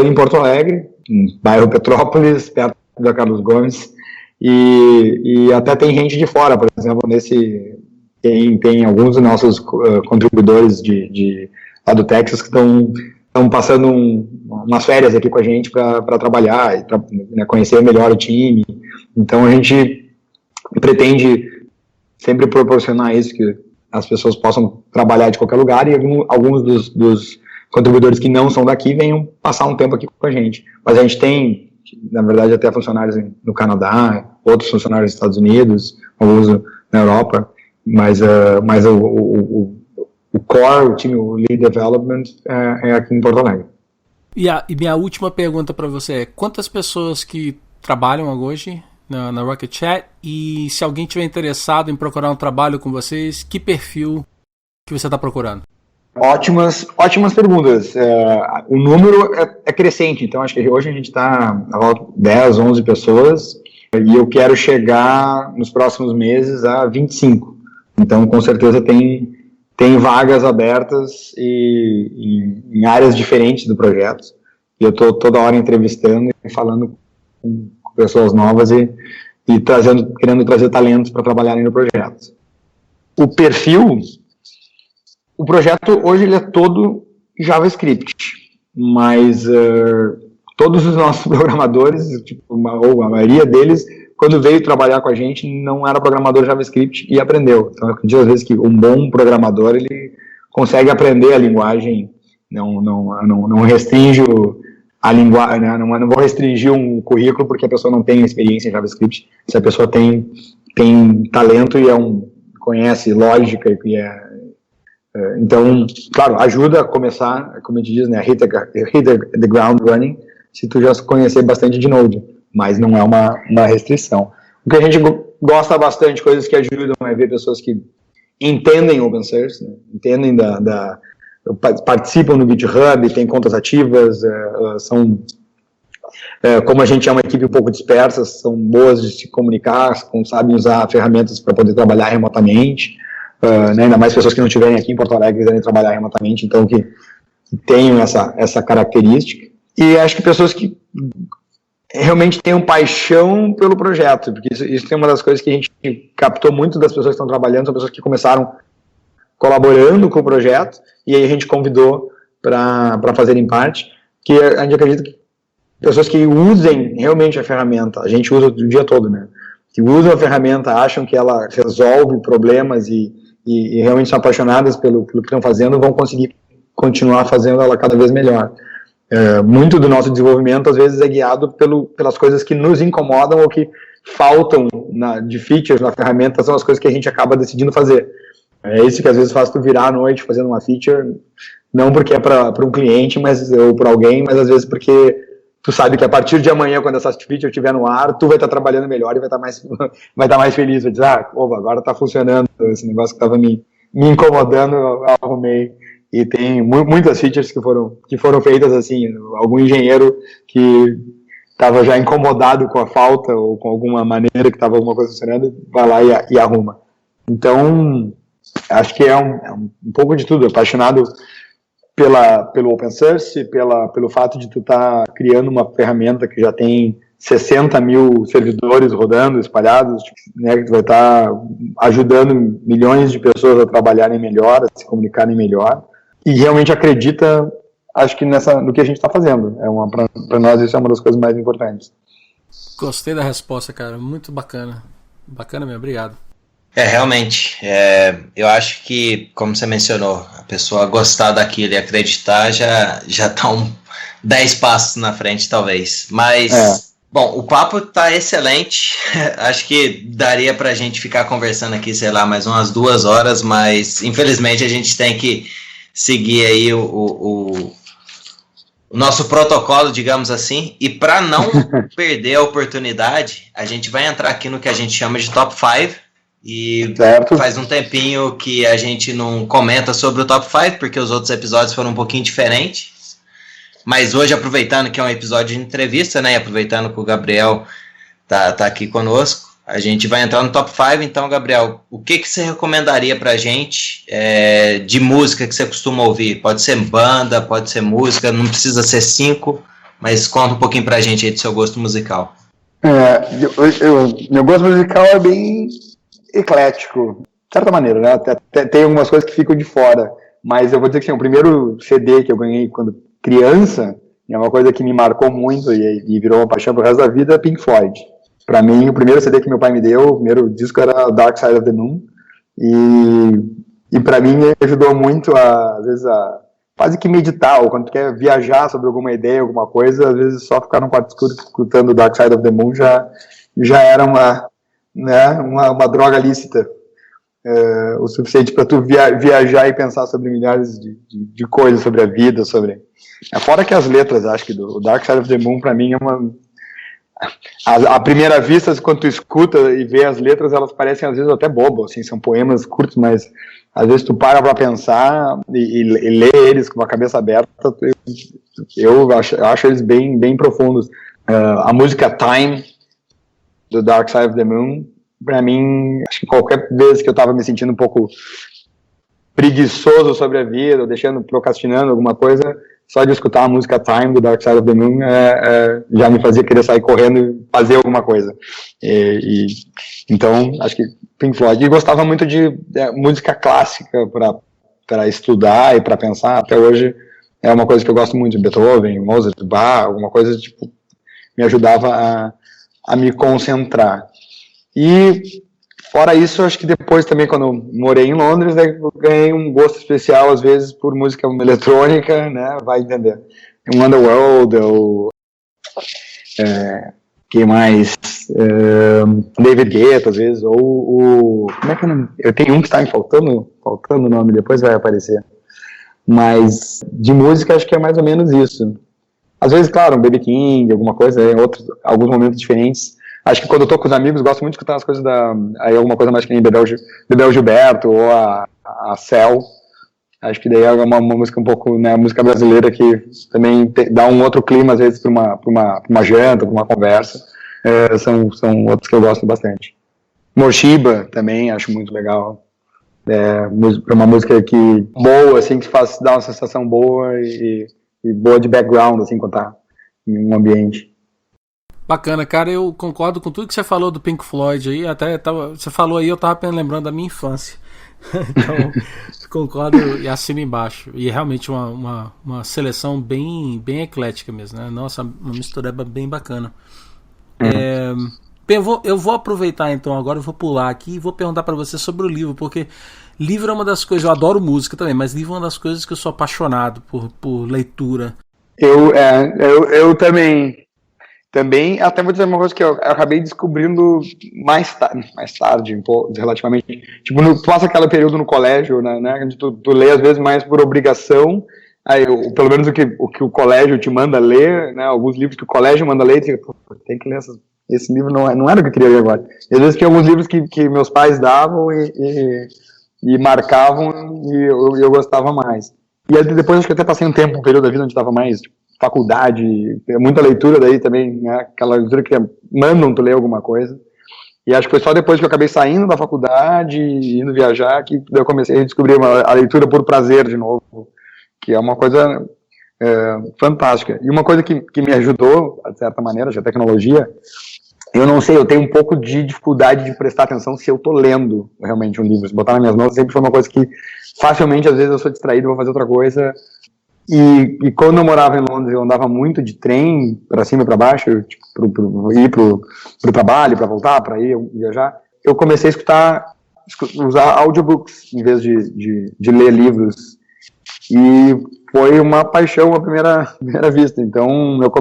em Porto Alegre, no bairro Petrópolis, perto da Carlos Gomes, e até tem gente de fora, por exemplo, tem alguns dos nossos contribuidores lá do Texas que estão passando umas férias aqui com a gente para trabalhar e né, conhecer melhor o time. Então a gente pretende sempre proporcionar isso, que as pessoas possam trabalhar de qualquer lugar, e alguns dos contribuidores que não são daqui venham passar um tempo aqui com a gente. Mas a gente tem, na verdade, até funcionários no Canadá, outros funcionários nos Estados Unidos, alguns na Europa, mas o core, o time, o lead development é aqui em Porto Alegre. E minha última pergunta para você é: quantas pessoas que trabalham hoje na Rocket Chat, e se alguém tiver interessado em procurar um trabalho com vocês, que perfil que você está procurando? Ótimas perguntas. O número é crescente, então acho que hoje a gente está a volta de 10, 11 pessoas, e eu quero chegar nos próximos meses a 25. Então, com certeza tem vagas abertas em áreas diferentes do projeto, e eu estou toda hora entrevistando e falando com pessoas novas e querendo trazer talentos para trabalharem no projeto. O perfil, o projeto hoje ele é todo JavaScript, mas todos os nossos programadores, ou a maioria deles, quando veio trabalhar com a gente, não era programador JavaScript e aprendeu. Então, eu acredito às vezes que um bom programador, ele consegue aprender a linguagem, não restringe a linguagem, né? Não vou restringir um currículo porque a pessoa não tem experiência em JavaScript. Se a pessoa tem talento e conhece lógica então, claro, ajuda a começar, como a gente diz, né, hit the ground running, se tu já conhecer bastante de Node, mas não é uma restrição. O que a gente gosta bastante, coisas que ajudam, é ver pessoas que entendem Open Source, né, entendem participam no GitHub, têm contas ativas, como a gente é uma equipe um pouco dispersa, são boas de se comunicar, sabem usar ferramentas para poder trabalhar remotamente, né, ainda mais pessoas que não estiverem aqui em Porto Alegre quiserem trabalhar remotamente, então que tenham essa característica. E acho que pessoas que realmente tenham paixão pelo projeto, porque isso é uma das coisas que a gente captou muito das pessoas que estão trabalhando, são pessoas que começaram colaborando com o projeto, e aí a gente convidou para fazerem parte, que a gente acredita que pessoas que usem realmente a ferramenta, a gente usa o dia todo, né, que usam a ferramenta, acham que ela resolve problemas e realmente são apaixonadas pelo que estão fazendo, vão conseguir continuar fazendo ela cada vez melhor. Muito do nosso desenvolvimento, às vezes, é guiado pelas coisas que nos incomodam ou que faltam de features na ferramenta, são as coisas que a gente acaba decidindo fazer. É isso que às vezes faz tu virar à noite fazendo uma feature, não porque é para um cliente ou para alguém, mas às vezes porque tu sabe que a partir de amanhã, quando essa feature estiver no ar, tu vai estar trabalhando melhor e vai estar mais feliz, vai dizer, agora está funcionando, esse negócio que estava me incomodando, eu arrumei. E tem muitas features que foram feitas assim, algum engenheiro que estava já incomodado com a falta ou com alguma maneira que estava alguma coisa funcionando, vai lá e arruma. Então, acho que é um pouco de tudo, apaixonado pelo open source, pelo fato de tu estar criando uma ferramenta que já tem 60 mil servidores rodando, espalhados, né, que tu vai estar ajudando milhões de pessoas a trabalharem melhor, a se comunicarem melhor, e realmente acredita, acho que no que a gente está fazendo. Para nós isso é uma das coisas mais importantes. Gostei da resposta, cara, muito bacana. Bacana mesmo, obrigado. Realmente, eu acho que, como você mencionou, a pessoa gostar daquilo e acreditar já tá 10 passos na frente, talvez. Mas, bom, o papo tá excelente. Acho que daria pra gente ficar conversando aqui, sei lá, mais umas 2 horas, mas infelizmente a gente tem que seguir aí o nosso protocolo, digamos assim, e para não perder a oportunidade, a gente vai entrar aqui no que a gente chama de Top 5, e certo. Faz um tempinho que a gente não comenta sobre o Top 5, porque os outros episódios foram um pouquinho diferentes, mas hoje, aproveitando que é um episódio de entrevista, né, e aproveitando que o Gabriel tá aqui conosco, a gente vai entrar no Top 5. Então, Gabriel, o que você recomendaria pra gente de música que você costuma ouvir? Pode ser banda, pode ser música, não precisa ser 5, mas conta um pouquinho pra gente aí do seu gosto musical. Meu gosto musical é bem eclético, de certa maneira, né? Tem algumas coisas que ficam de fora, mas eu vou dizer que o primeiro CD que eu ganhei quando criança, é uma coisa que me marcou muito e virou uma paixão pro resto da vida, é Pink Floyd. Pra mim, o primeiro CD que meu pai me deu, o primeiro disco era Dark Side of the Moon, e pra mim ajudou muito às vezes a quase que meditar, ou quando tu quer viajar sobre alguma ideia, alguma coisa, às vezes só ficar num quarto escuro escutando Dark Side of the Moon já era uma droga lícita, o suficiente para tu viajar e pensar sobre milhares de coisas sobre a vida, fora que as letras, acho que do Dark Side of the Moon pra mim é à primeira vista, quando tu escuta e vê as letras, elas parecem às vezes até bobas, assim, são poemas curtos, mas às vezes tu para pra pensar e lê eles com a cabeça aberta, eu acho eles bem, bem profundos. A música Time, do Dark Side of the Moon, pra mim, acho que qualquer vez que eu tava me sentindo um pouco preguiçoso sobre a vida, ou procrastinando alguma coisa, só de escutar a música Time do Dark Side of the Moon já me fazia querer sair correndo e fazer alguma coisa. Então, acho que Pink Floyd. E gostava muito de música clássica para estudar e para pensar. Até hoje é uma coisa que eu gosto muito, de Beethoven, Mozart, Bach, alguma coisa tipo me ajudava a me concentrar. E fora isso, acho que depois também, quando eu morei em Londres, eu ganhei um gosto especial, às vezes, por música eletrônica, né, vai entender. Um Underworld, ou que mais? David Guetta, às vezes, ou como é que é o nome? Eu tenho um que está me faltando o nome, depois vai aparecer. Mas de música, acho que é mais ou menos isso. Às vezes, claro, um B.B. King, alguma coisa, alguns momentos diferentes. Acho que quando eu tô com os amigos, gosto muito de escutar as coisas aí alguma coisa mais que nem Bebel Gilberto ou a Cell. Acho que daí é uma música um pouco, né, música brasileira que também dá um outro clima, às vezes, pra uma janta, pra uma conversa. São outros que eu gosto bastante. Morshiba também, acho muito legal. É uma música boa, assim, que dá uma sensação boa e boa de background, assim, quando tá em um ambiente. Bacana, cara, eu concordo com tudo que você falou do Pink Floyd aí, você falou aí, eu tava lembrando da minha infância, então concordo e assino embaixo, e é realmente uma seleção bem, bem eclética mesmo, né, nossa, uma mistureba bem bacana. Bem, eu vou aproveitar então agora, eu vou pular aqui e vou perguntar para você sobre o livro, porque livro é uma das coisas, eu adoro música também, mas livro é uma das coisas que eu sou apaixonado por leitura. Eu também, até vou dizer uma coisa que eu acabei descobrindo mais tarde, um pouco, relativamente. Tipo, tu passa aquele período no colégio, né, tu lê às vezes mais por obrigação, aí pelo menos o que o colégio te manda ler, né, alguns livros que o colégio manda ler, tu fica, pô, tem que ler esse livro, não era o que eu queria ler agora. E às vezes tinha alguns livros que meus pais davam e marcavam e eu gostava mais. E aí, depois acho que até passei um período da vida onde estava mais faculdade, muita leitura daí também, né, aquela leitura que mandam tu ler alguma coisa. E acho que foi só depois que eu acabei saindo da faculdade e indo viajar que eu comecei a descobrir a leitura por prazer de novo, que é uma coisa fantástica. E uma coisa que me ajudou, de certa maneira, a tecnologia, eu não sei, eu tenho um pouco de dificuldade de prestar atenção se eu tô lendo realmente um livro. Se botar nas minhas mãos sempre foi uma coisa que facilmente, às vezes, eu sou distraído, vou fazer outra coisa. E quando eu morava em Londres, eu andava muito de trem, para cima e para baixo, tipo, ir pro trabalho, para voltar, para ir viajar. Eu comecei a usar audiobooks em vez de ler livros. E foi uma paixão à primeira vista. Então, eu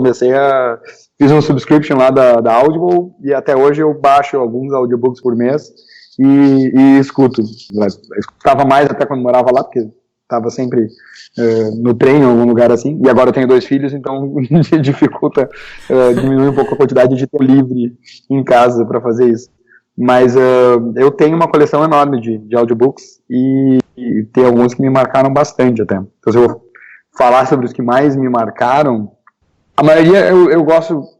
fiz um subscription lá da Audible, e até hoje eu baixo alguns audiobooks por mês e escuto. Eu escutava mais até quando morava lá, porque estava sempre no trem, em algum lugar assim, e agora eu tenho 2 filhos, então dificulta, diminui um pouco a quantidade de tempo livre em casa para fazer isso. Mas eu tenho uma coleção enorme de audiobooks e tem alguns que me marcaram bastante até. Então, se eu vou falar sobre os que mais me marcaram, a maioria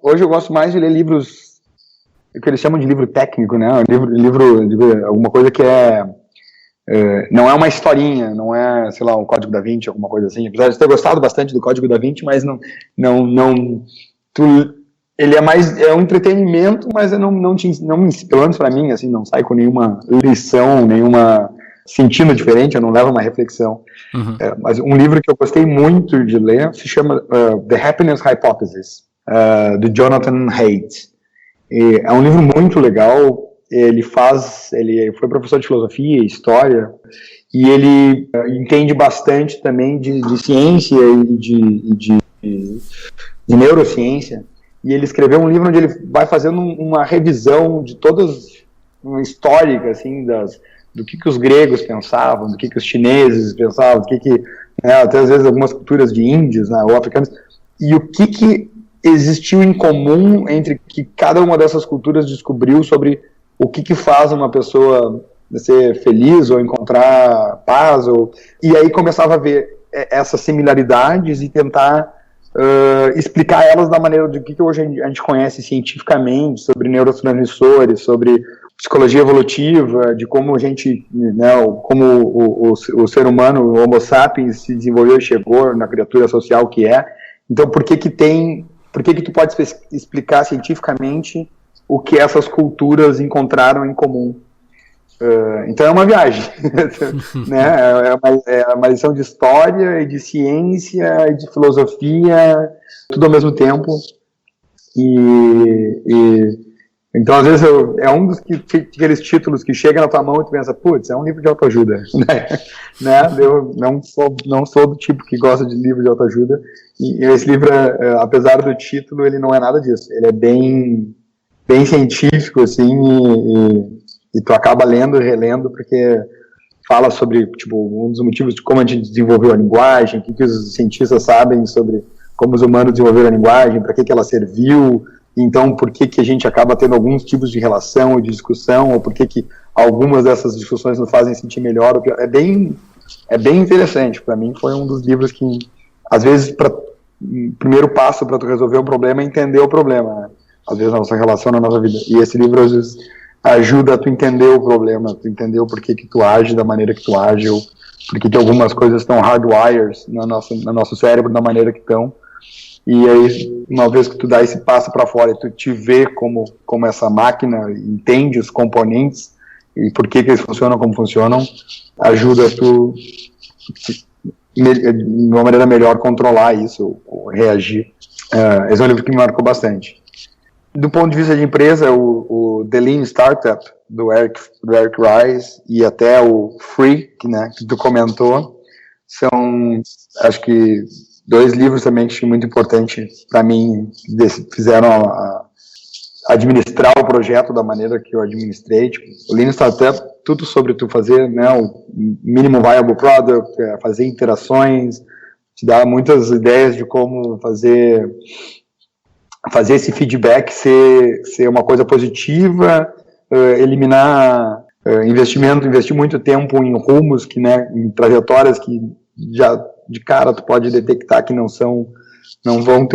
hoje eu gosto mais de ler livros, o que eles chamam de livro técnico, né? Livro alguma coisa que não é uma historinha, não é, sei lá, o Código da Vinci, alguma coisa assim. Apesar de ter gostado bastante do Código da Vinci, mas ele é um entretenimento, mas não pelo menos pra mim, assim, não sai com nenhuma lição, nenhuma sentido diferente, eu não levo uma reflexão. Uhum. Mas um livro que eu gostei muito de ler se chama The Happiness Hypothesis, do Jonathan Haidt. É um livro muito legal. Ele foi professor de filosofia e história, e ele entende bastante também de ciência e de neurociência, e ele escreveu um livro onde ele vai fazendo uma revisão de todas, uma histórica, assim, do que os gregos pensavam, do que os chineses pensavam, até às vezes algumas culturas de índios, né, ou africanos, e o que existiu em comum entre que cada uma dessas culturas descobriu sobre o que faz uma pessoa ser feliz ou encontrar paz, e aí começava a ver essas similaridades e tentar explicar elas da maneira do que hoje a gente conhece cientificamente sobre neurotransmissores, sobre psicologia evolutiva, de como a gente, né, como o ser humano, o Homo sapiens, se desenvolveu e chegou na criatura social que é. Então, por que tu pode explicar cientificamente o que essas culturas encontraram em comum? Então é uma viagem, né? É uma lição de história e de ciência e de filosofia, tudo ao mesmo tempo. Então, às vezes, é um dos aqueles títulos que chega na tua mão e tu pensa, putz, é um livro de autoajuda, né? Eu não sou do tipo que gosta de livro de autoajuda, e esse livro, apesar do título, ele não é nada disso. Ele é bem científico, assim, e tu acaba lendo e relendo, porque fala sobre, tipo, um dos motivos de como a gente desenvolveu a linguagem, o que os cientistas sabem sobre como os humanos desenvolveram a linguagem, para que ela serviu, então por que a gente acaba tendo alguns tipos de relação e de discussão, ou por que algumas dessas discussões nos fazem sentir melhor ou pior. É bem interessante. Para mim foi um dos livros que, às vezes, o primeiro passo para tu resolver um problema é entender o problema, né? Às vezes na nossa relação, na nossa vida. E esse livro, às vezes, ajuda a tu entender o problema, tu entender o porquê que tu age da maneira que tu age, ou porque que algumas coisas estão hardwires no nosso cérebro da maneira que estão. E aí, uma vez que tu dá esse passo para fora e tu te vê como essa máquina, entende os componentes e por que eles funcionam como funcionam, ajuda tu, de uma maneira melhor, controlar isso, ou reagir. Esse é um livro que me marcou bastante. Do ponto de vista de empresa, o The Lean Startup, do Eric Ries, e até o Free, que tu comentou, são, acho que, 2 livros também que muito importantes para mim, fizeram administrar o projeto da maneira que eu administrei. Tipo, o Lean Startup, tudo sobre tu fazer, né, o Minimum Viable Product, fazer interações, te dá muitas ideias de como fazer esse feedback ser uma coisa positiva, eliminar investir muito tempo em rumos, em trajetórias que já de cara tu pode detectar que não vão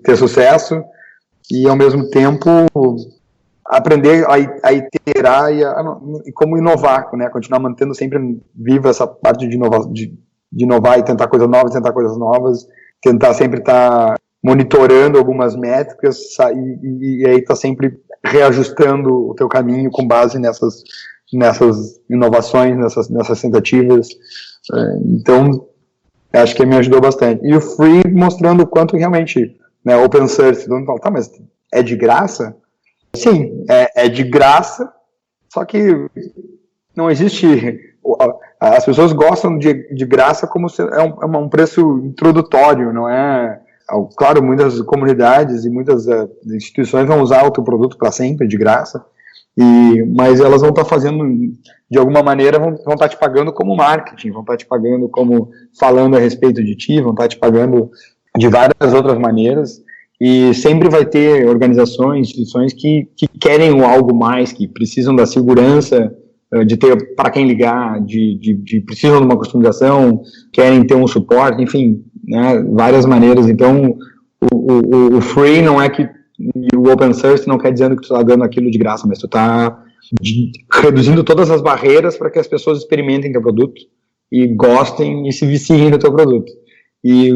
ter sucesso, e ao mesmo tempo aprender a iterar e como inovar, continuar mantendo sempre viva essa parte de inovar e tentar coisas novas, tentar sempre estar monitorando algumas métricas e aí tá sempre reajustando o teu caminho com base nessas inovações, nessas tentativas. Então, acho que me ajudou bastante. E o Free mostrando o quanto realmente, open source, todo mundo fala, tá, mas é de graça? Sim, é de graça, só que não existe... As pessoas gostam de graça como se é um preço introdutório, não é... Claro, muitas comunidades e muitas instituições vão usar o teu produto para sempre, de graça, mas elas vão estar fazendo, de alguma maneira, vão estar te pagando como marketing, vão estar te pagando como falando a respeito de ti, vão estar te pagando de várias outras maneiras, e sempre vai ter organizações, instituições que querem algo mais, que precisam da segurança, de ter para quem ligar, precisam de uma customização, querem ter um suporte, enfim, várias maneiras. Então, o free não é que o open source não quer dizer que tu está dando aquilo de graça, mas tu está reduzindo todas as barreiras para que as pessoas experimentem teu produto e gostem e se viciem do teu produto. E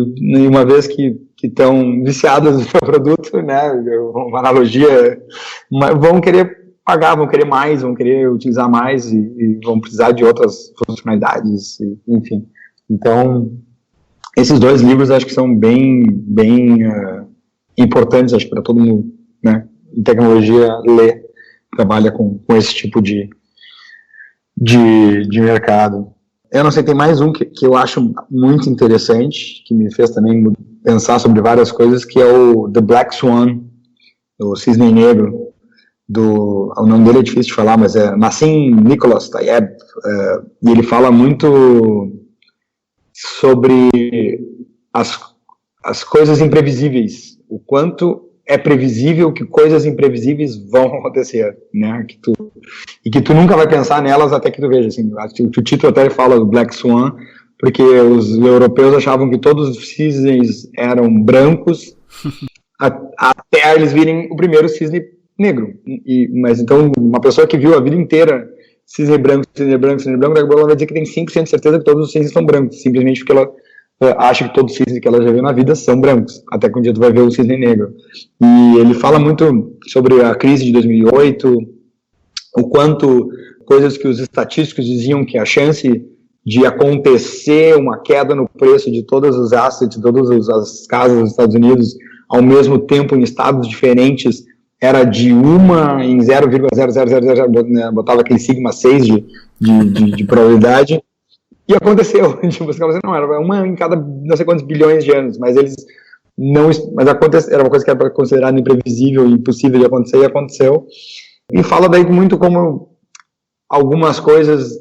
uma vez que estão viciadas no teu produto, uma analogia, vão querer pagar, vão querer mais, vão querer utilizar mais e vão precisar de outras funcionalidades, enfim. Então, esses 2 livros acho que são bem importantes, acho que para todo mundo, em tecnologia, ler, trabalha com esse tipo de mercado. Eu não sei, tem mais um que eu acho muito interessante, que me fez também pensar sobre várias coisas, que é o The Black Swan, o Cisne Negro, o nome dele é difícil de falar, mas é Nassim Nicholas Taleb, e ele fala muito sobre as coisas imprevisíveis, o quanto é previsível que coisas imprevisíveis vão acontecer, que tu nunca vai pensar nelas até que tu veja, assim. O título até fala do Black Swan, porque os europeus achavam que todos os cisnes eram brancos até eles virem o primeiro cisne negro, mas então uma pessoa que viu a vida inteira cisne branco, ela vai dizer que tem 100% de certeza que todos os cisnes são brancos, simplesmente porque ela acha que todos os cisnes que ela já viu na vida são brancos, até que um dia tu vai ver o cisne negro. E ele fala muito sobre a crise de 2008, o quanto coisas que os estatísticos diziam que a chance de acontecer uma queda no preço de todos os assets, de todas as casas dos Estados Unidos, ao mesmo tempo em estados diferentes, era de 1 em 0,0000, botava aquele sigma 6 de probabilidade, e aconteceu. Não, era 1 em cada não sei quantos bilhões de anos, mas aconteceu, era uma coisa que era considerada imprevisível e impossível de acontecer, e aconteceu. E fala daí muito como algumas coisas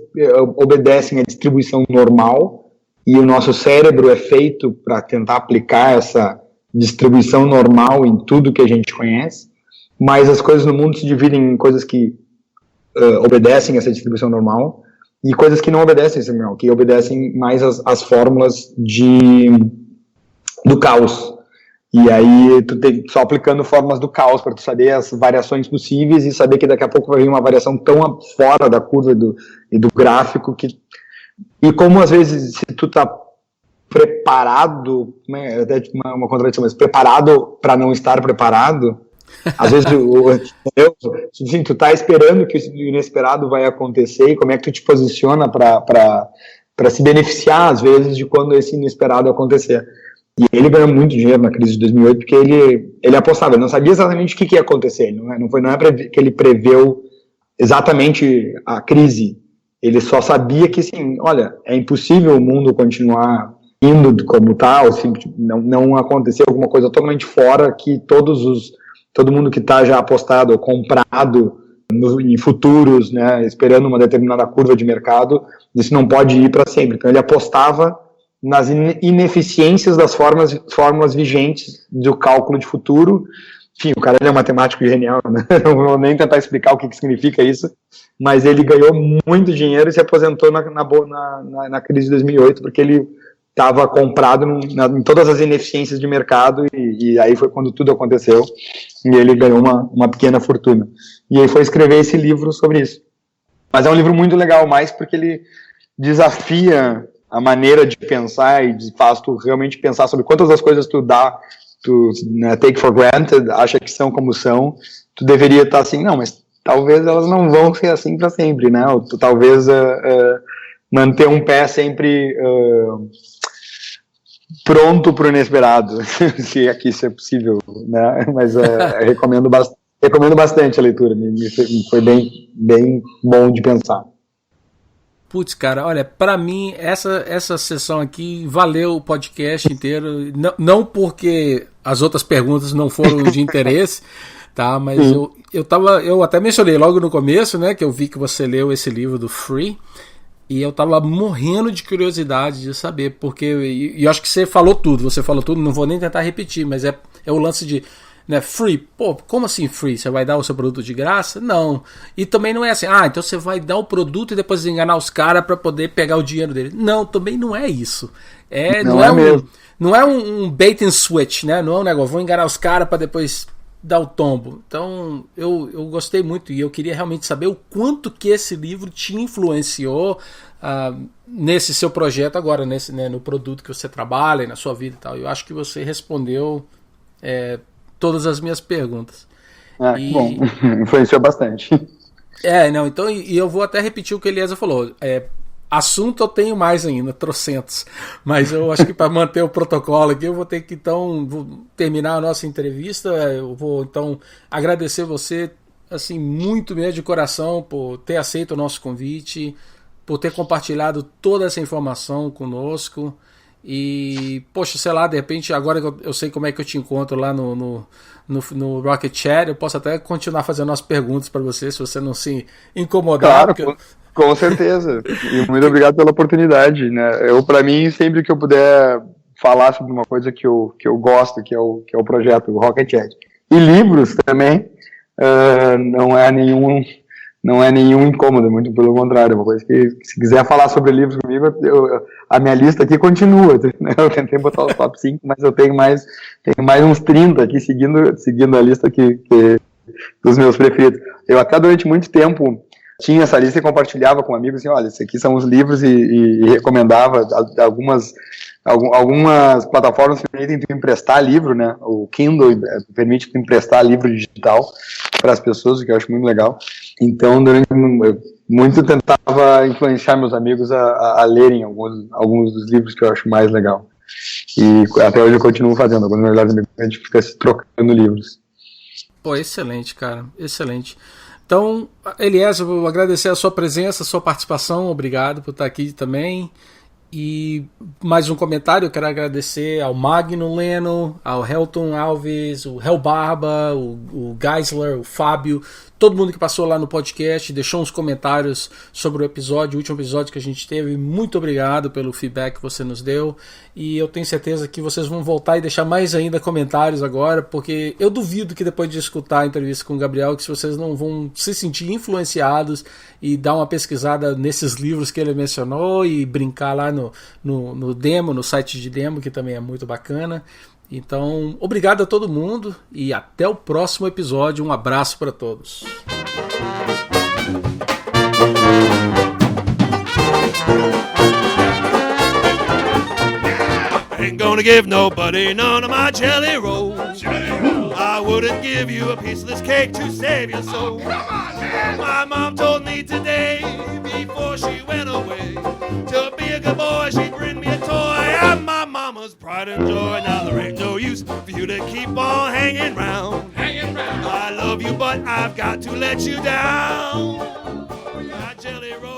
obedecem à distribuição normal, e o nosso cérebro é feito para tentar aplicar essa distribuição normal em tudo que a gente conhece, mas as coisas no mundo se dividem em coisas que obedecem a essa distribuição normal e coisas que não obedecem a essa normal, que obedecem mais às fórmulas do caos. E aí tu tem só aplicando fórmulas do caos para tu saber as variações possíveis e saber que daqui a pouco vai vir uma variação tão fora da curva e do gráfico e como às vezes se tu tá preparado, até uma contradição, mas preparado para não estar preparado, às vezes tu tá esperando que o inesperado vai acontecer, e como é que tu te posiciona para se beneficiar às vezes de quando esse inesperado acontecer. E ele ganhou muito dinheiro na crise de 2008 porque ele apostava, ele não sabia exatamente o que ia acontecer, não é que ele preveu exatamente a crise, ele só sabia que, assim, olha, é impossível o mundo continuar indo como está, ou se não acontecer alguma coisa totalmente fora que todo mundo que está já apostado ou comprado em futuros, né, esperando uma determinada curva de mercado, isso não pode ir para sempre. Então ele apostava nas ineficiências das fórmulas vigentes do cálculo de futuro. Enfim, o cara é um matemático genial, né? Não vou nem tentar explicar o que significa isso, mas ele ganhou muito dinheiro e se aposentou na crise de 2008, porque ele estava comprado em todas as ineficiências de mercado, e aí foi quando tudo aconteceu, e ele ganhou uma pequena fortuna. E aí foi escrever esse livro sobre isso. Mas é um livro muito legal, mais porque ele desafia a maneira de pensar e faz tu realmente pensar sobre quantas das coisas tu né, take for granted, acha que são como são, tu deveria estar assim, não, mas talvez elas não vão ser assim para sempre, né? Ou tu talvez manter um pé sempre pronto para o inesperado, se aqui isso é possível, né? Mas recomendo bastante a leitura, foi bem bom de pensar. Putz, cara, olha, pra mim essa sessão aqui valeu o podcast inteiro, não porque as outras perguntas não foram de interesse, tá? Mas eu até mencionei logo no começo, né, que eu vi que você leu esse livro do Free, e eu tava morrendo de curiosidade de saber, porque eu acho que você falou tudo, não vou nem tentar repetir, mas é o lance de, né, free, pô, como assim free? Você vai dar o seu produto de graça? Não. E também não é assim, então você vai dar o produto e depois enganar os caras para poder pegar o dinheiro deles. Não, também não é isso. Não é um bait and switch, né? Não é um negócio, vou enganar os caras para depois dar o tombo. Então, eu gostei muito e eu queria realmente saber o quanto que esse livro te influenciou nesse seu projeto agora, né, no produto que você trabalha, na sua vida e tal. Eu acho que você respondeu todas as minhas perguntas. Bom, influenciou bastante. Então, e eu vou até repetir o que a Eliezer falou. Assunto eu tenho mais ainda, trocentos. Mas eu acho que para manter o protocolo aqui, eu vou ter que, então, terminar a nossa entrevista. Eu vou, então, agradecer você, assim, muito mesmo de coração por ter aceito o nosso convite, por ter compartilhado toda essa informação conosco. E, poxa, sei lá, de repente, agora que eu sei como é que eu te encontro lá no Rocket Chat, eu posso até continuar fazendo as perguntas para você, se você não se incomodar. Claro, com certeza. E muito obrigado pela oportunidade, né? Para mim, sempre que eu puder falar sobre uma coisa que eu gosto, que é o projeto o Rocket Chat. E livros também, não é nenhum incômodo, muito pelo contrário, é uma coisa que, se quiser falar sobre livros comigo, a minha lista aqui continua, né? Eu tentei botar os top 5, mas eu tenho mais uns 30 aqui, seguindo a lista dos meus preferidos. Eu até durante muito tempo tinha essa lista e compartilhava com amigos, assim, olha, esses aqui são os livros e recomendava algumas plataformas permitem tu emprestar livro, né? O Kindle permite tu emprestar livro digital para as pessoas, o que eu acho muito legal. Então, muito tentava influenciar meus amigos a lerem alguns dos livros que eu acho mais legal. E até hoje eu continuo fazendo. Alguns dos melhores amigos, a gente fica se trocando livros. Pô, excelente, cara. Excelente. Então, Eliezer, eu vou agradecer a sua presença, a sua participação. Obrigado por estar aqui também. E mais um comentário, eu quero agradecer ao Magno Leno, ao Helton Alves, o Hel Barba, o Geisler, o Fábio, todo mundo que passou lá no podcast, deixou uns comentários sobre o episódio, o último episódio que a gente teve. Muito obrigado pelo feedback que você nos deu. E eu tenho certeza que vocês vão voltar e deixar mais ainda comentários agora, porque eu duvido que depois de escutar a entrevista com o Gabriel, que vocês não vão se sentir influenciados e dar uma pesquisada nesses livros que ele mencionou e brincar lá no demo, no site de demo, que também é muito bacana. Então, obrigado a todo mundo e até o próximo episódio. Um abraço para todos. Ain't gonna give nobody none of my jelly rolls. I wouldn't give you a piece of this cake to save your soul. My mom told me today, before she went away, to be a good boy, she'd bring me a toy. I'm my mama's pride. quite enjoy. Now there ain't no use for you to keep on hanging round. I love you, but I've got to let you down. My Jelly Roll.